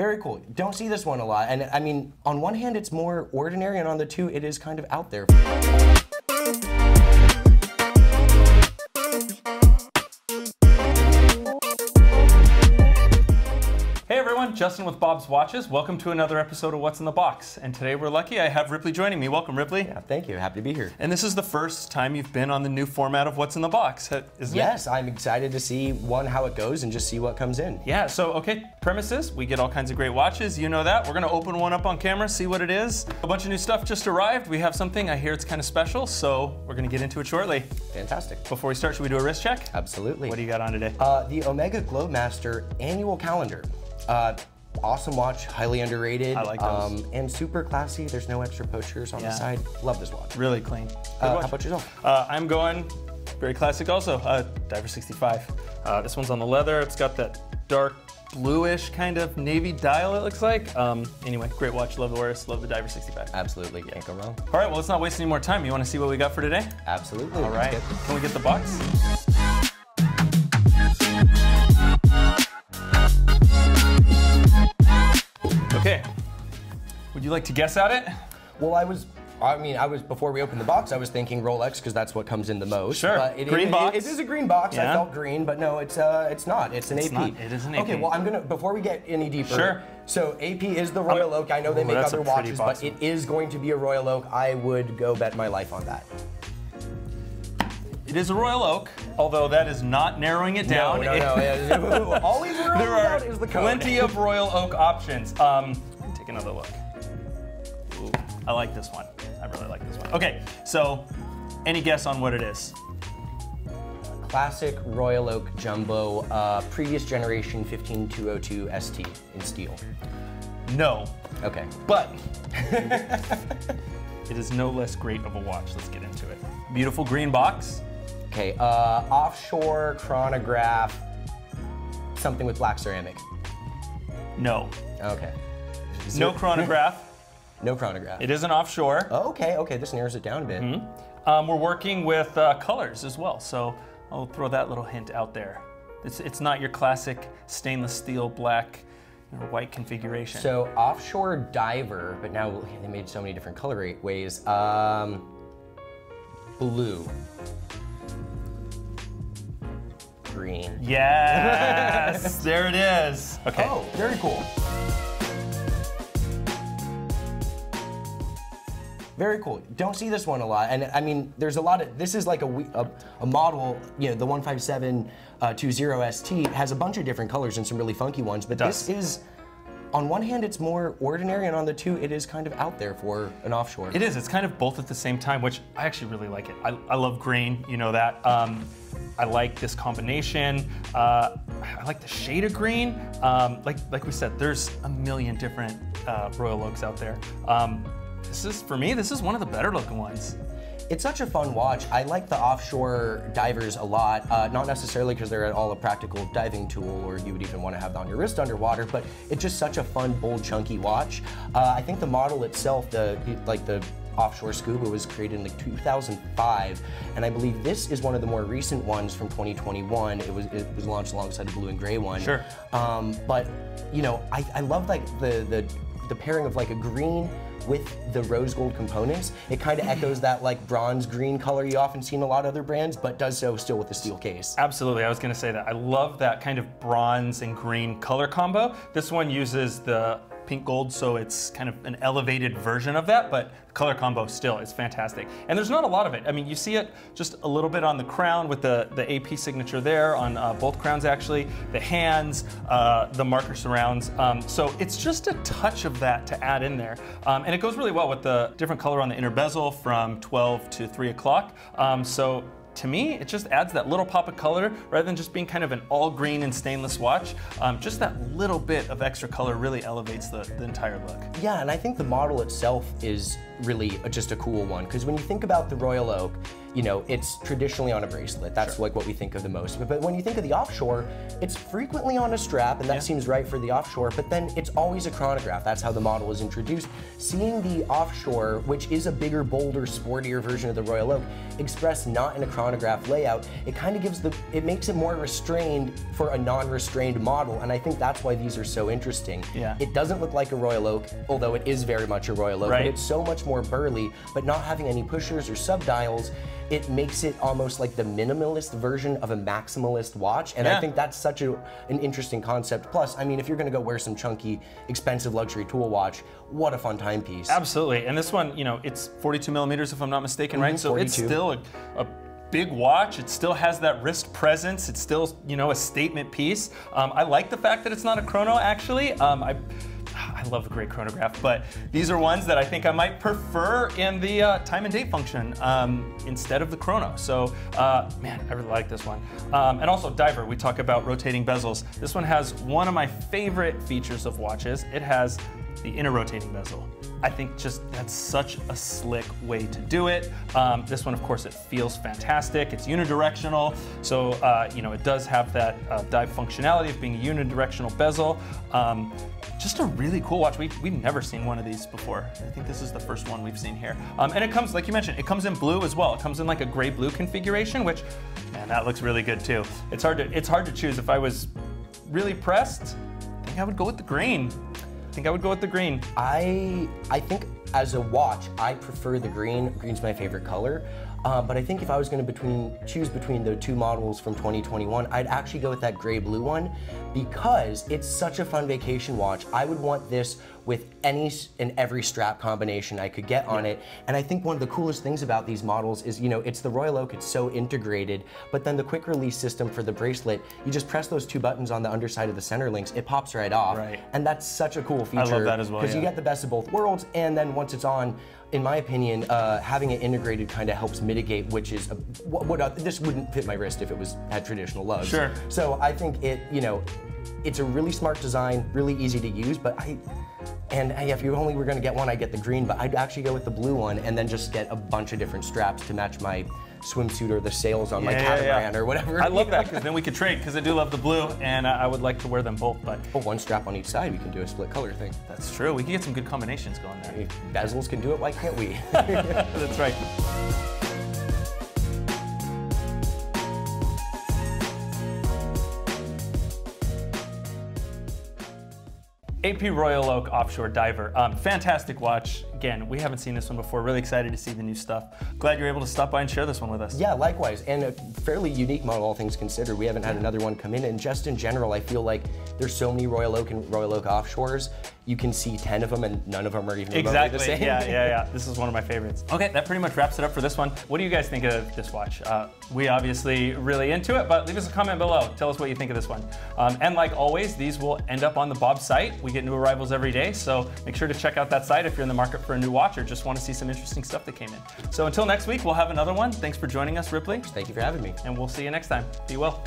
Very cool. Don't see this one a lot. And I mean, on one hand, it's more ordinary, and on the two, it is kind of out there. Hey everyone, Justin with Bob's Watches. Welcome to another episode of What's in the Box. And today we're lucky I have Ripley joining me. Welcome, Ripley. Yeah, thank you. Happy to be here. And this is the first time you've been on the new format of What's in the Box, isn't it? Yes, I'm excited to see, one, how it goes and just see what comes in. Yeah, so, okay, premises, we get all kinds of great watches. You know that. We're going to open one up on camera, see what it is. A bunch of new stuff just arrived. We have something. I hear it's kind of special, so we're going to get into it shortly. Fantastic. Before we start, should we do a wrist check? Absolutely. What do you got on today? The Omega Globemaster annual calendar. Awesome watch, highly underrated. I like those. And super classy. There's no extra posters on the side. Love this watch. Really clean. How about yourself? I'm going very classic also, Diver 65. This one's on the leather. It's got that dark bluish kind of navy dial, it looks like. Anyway, great watch. Love the Oris, love the Diver 65. Absolutely, can't go wrong. All right, well, let's not waste any more time. You want to see what we got for today? Absolutely. All right, can we get the box? Okay, would you like to guess at it? Well, before we opened the box, I was thinking Rolex because that's what comes in the most. Sure, but green box. It is a green box. Yeah. I felt green, but no, it's not. It's an AP. Not. It is an AP. Okay, well, before we get any deeper. Sure. So AP is the Royal Oak. I know they make other watches, but it is going to be a Royal Oak. I would go bet my life on that. It is a Royal Oak, although that is not narrowing it down. No. All we worry about is the code. Plenty of Royal Oak options. Take another look. Ooh, I like this one. I really like this one. Okay, so any guess on what it is? Classic Royal Oak Jumbo, previous generation 15202 ST in steel. No. Okay. But it is no less great of a watch. Let's get into it. Beautiful green box. Okay, offshore chronograph, something with black ceramic. No. Okay. No chronograph. No chronograph. It isn't offshore. Okay, this narrows it down a bit. We're working with colors as well, so I'll throw that little hint out there. It's not your classic stainless steel black or white configuration. So offshore diver, but now they made so many different color ways. Blue. Green. Yes, there it is. Okay. Oh, very cool. Very cool. Don't see this one a lot, and I mean, there's a lot of. This is like a model. You know, the 15720 ST has a bunch of different colors and some really funky ones. But this is, on one hand, it's more ordinary, and on the two, it is kind of out there for an offshore. It is. It's kind of both at the same time, which I actually really like it. I love green. You know that. I like this combination. I like the shade of green. Like we said, there's a million different Royal Oaks out there. For me, this is one of the better looking ones. It's such a fun watch. I like the offshore divers a lot, not necessarily because they're at all a practical diving tool or you would even want to have it on your wrist underwater, but it's just such a fun, bold, chunky watch. I think the model itself, the offshore scuba, was created in like 2005, and I believe this is one of the more recent ones from 2021. It was launched alongside the blue and gray one. Sure. But you know, I love like the pairing of like a green with the rose gold components. It kind of echoes that like bronze green color you often see in a lot of other brands, but does so still with the steel case. Absolutely, I was gonna say that. I love that kind of bronze and green color combo. This one uses the pink gold, so it's kind of an elevated version of that, but the color combo still is fantastic. And there's not a lot of it. I mean, you see it just a little bit on the crown with the AP signature there, on both crowns actually, the hands, the marker surrounds. So it's just a touch of that to add in there. And it goes really well with the different color on the inner bezel from 12 to 3 o'clock. So to me, it just adds that little pop of color rather than just being kind of an all green and stainless watch. Just that little bit of extra color really elevates the entire look. Yeah, and I think the model itself is really just a cool one, because when you think about the Royal Oak, you know, it's traditionally on a bracelet. That's like what we think of the most. But when you think of the offshore, it's frequently on a strap, and that seems right for the offshore, but then it's always a chronograph. That's how the model is introduced. Seeing the offshore, which is a bigger, bolder, sportier version of the Royal Oak, expressed not in a chronograph layout, it kind of gives it makes it more restrained for a non-restrained model, and I think that's why these are so interesting. Yeah. It doesn't look like a Royal Oak, although it is very much a Royal Oak, but it's so much more burly, but not having any pushers or subdials, it makes it almost like the minimalist version of a maximalist watch, and I think that's such an interesting concept. Plus, I mean, if you're gonna go wear some chunky, expensive luxury tool watch, what a fun timepiece. Absolutely, and this one, you know, it's 42 millimeters if I'm not mistaken, right? So 42. it's still a big watch. It still has that wrist presence. It's still, you know, a statement piece. I like the fact that it's not a chrono, actually. I love a great chronograph, but these are ones that I think I might prefer in the time and date function instead of the chrono. So, man, I really like this one. And also diver, we talk about rotating bezels. This one has one of my favorite features of watches. It has the inner rotating bezel. I think just that's such a slick way to do it. This one, of course, it feels fantastic. It's unidirectional, so you know, it does have that dive functionality of being a unidirectional bezel. Just a really cool watch. We've never seen one of these before. I think this is the first one we've seen here. And it comes, like you mentioned, it comes in blue as well. It comes in like a gray-blue configuration, which, man, that looks really good too. It's hard to choose. If I was really pressed, I think I would go with the green. I think as a watch, I prefer the green. Green's my favorite color. But I think if I was going to choose between the two models from 2021, I'd actually go with that gray-blue one because it's such a fun vacation watch. I would want this with any and every strap combination I could get on it. And I think one of the coolest things about these models is, you know, it's the Royal Oak, it's so integrated, but then the quick release system for the bracelet, you just press those two buttons on the underside of the center links, it pops right off. And that's such a cool feature. I love that as well, because you get the best of both worlds, and then once it's on, in my opinion, having it integrated kind of helps mitigate, which is, this wouldn't fit my wrist if it had traditional lugs. Sure. So I think it, you know, it's a really smart design, really easy to use, but if you only were gonna get one, I'd get the green, but I'd actually go with the blue one and then just get a bunch of different straps to match my swimsuit or the sails on my catamaran or whatever. I love that, because then we could trade, because I do love the blue, and I would like to wear them both, but... Oh, one strap on each side, we can do a split color thing. That's true, we can get some good combinations going there. If bezels can do it, why can't we? That's right. AP Royal Oak Offshore Diver. Fantastic watch. Again, we haven't seen this one before. Really excited to see the new stuff. Glad you're able to stop by and share this one with us. Yeah, likewise. And a fairly unique model, all things considered. We haven't had another one come in. And just in general, I feel like there's so many Royal Oak and Royal Oak Offshores. You can see 10 of them and none of them are even remotely the same. Yeah. This is one of my favorites. Okay, that pretty much wraps it up for this one. What do you guys think of this watch? We obviously really into it, but leave us a comment below. Tell us what you think of this one. And like always, these will end up on the Bob site. We get new arrivals every day, so make sure to check out that site if you're in the market for a new watch or just want to see some interesting stuff that came in. So until next week, we'll have another one. Thanks for joining us, Ripley. Thank you for having me. And we'll see you next time. Be well.